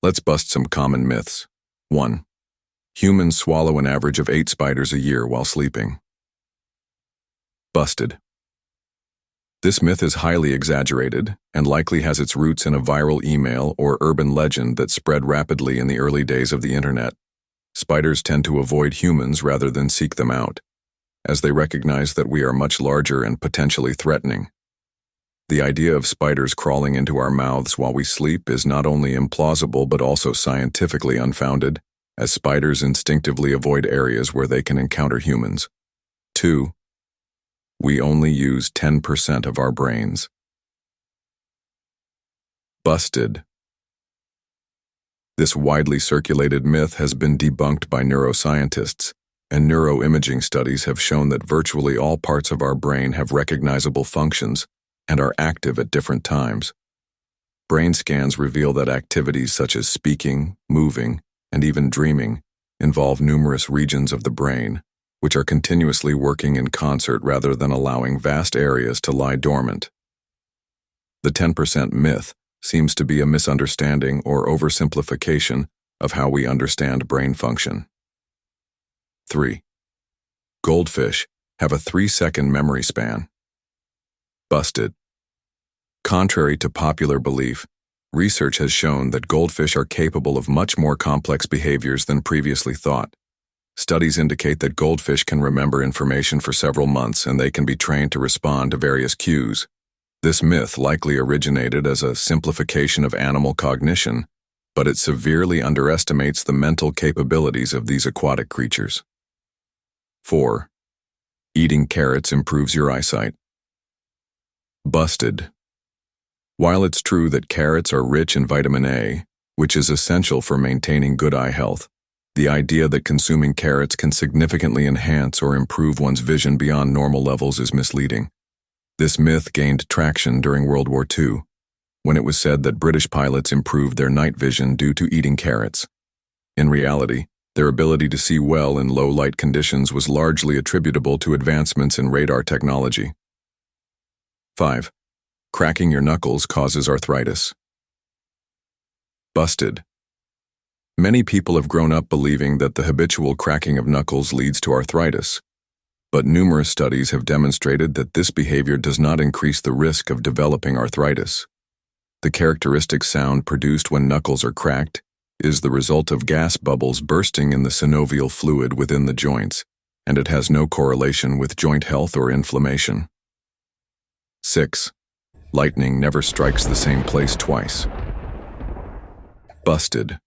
Let's bust some common myths. 1. Humans swallow an average of 8 spiders a year while sleeping. Busted. This myth is highly exaggerated and likely has its roots in a viral email or urban legend that spread rapidly in the early days of the internet. Spiders tend to avoid humans rather than seek them out, as they recognize that we are much larger and potentially threatening. The idea of spiders crawling into our mouths while we sleep is not only implausible but also scientifically unfounded, as spiders instinctively avoid areas where they can encounter humans. 2. We only use 10% of our brains. Busted. This widely circulated myth has been debunked by neuroscientists, and neuroimaging studies have shown that virtually all parts of our brain have recognizable functions and are active at different times. Brain scans reveal that activities such as speaking, moving, and even dreaming involve numerous regions of the brain, which are continuously working in concert rather than allowing vast areas to lie dormant. The 10% myth seems to be a misunderstanding or oversimplification of how we understand brain function. 3. Goldfish have a 3-second memory span. Busted. Contrary to popular belief, research has shown that goldfish are capable of much more complex behaviors than previously thought. Studies indicate that goldfish can remember information for several months and they can be trained to respond to various cues. This myth likely originated as a simplification of animal cognition, but it severely underestimates the mental capabilities of these aquatic creatures. 4. Eating carrots improves your eyesight. Busted. While it's true that carrots are rich in vitamin A, which is essential for maintaining good eye health, the idea that consuming carrots can significantly enhance or improve one's vision beyond normal levels is misleading. This myth gained traction during World War II, when it was said that British pilots improved their night vision due to eating carrots. In reality, their ability to see well in low-light conditions was largely attributable to advancements in radar technology. 5. Cracking your knuckles causes arthritis. Busted. Many people have grown up believing that the habitual cracking of knuckles leads to arthritis, but numerous studies have demonstrated that this behavior does not increase the risk of developing arthritis. The characteristic sound produced when knuckles are cracked is the result of gas bubbles bursting in the synovial fluid within the joints, and it has no correlation with joint health or inflammation. 6. Lightning never strikes the same place twice. Busted.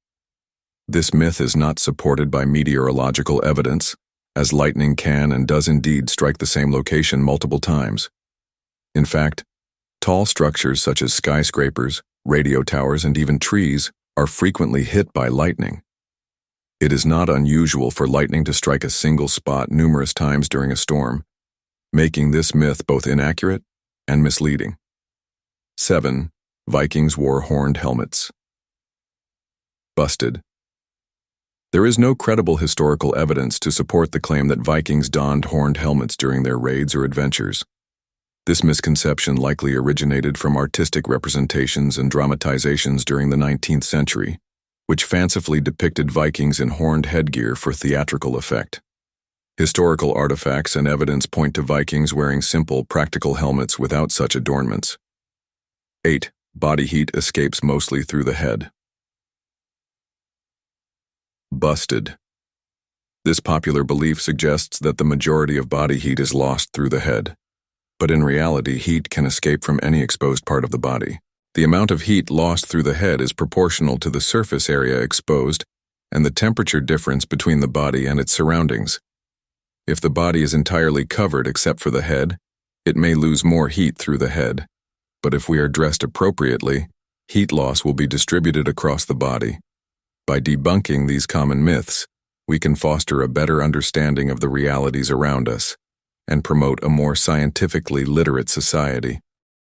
This myth is not supported by meteorological evidence, as lightning can and does indeed strike the same location multiple times. In fact, tall structures such as skyscrapers, radio towers, and even trees are frequently hit by lightning. It is not unusual for lightning to strike a single spot numerous times during a storm, making this myth both inaccurate and misleading. 7. Vikings wore horned helmets. Busted. There is no credible historical evidence to support the claim that Vikings donned horned helmets during their raids or adventures. This misconception likely originated from artistic representations and dramatizations during the 19th century, which fancifully depicted Vikings in horned headgear for theatrical effect. Historical artifacts and evidence point to Vikings wearing simple, practical helmets without such adornments. 8. Body heat escapes mostly through the head. Busted. This popular belief suggests that the majority of body heat is lost through the head, but in reality, heat can escape from any exposed part of the body. The amount of heat lost through the head is proportional to the surface area exposed and the temperature difference between the body and its surroundings. If the body is entirely covered except for the head, it may lose more heat through the head, but if we are dressed appropriately, heat loss will be distributed across the body. By debunking these common myths, we can foster a better understanding of the realities around us and promote a more scientifically literate society.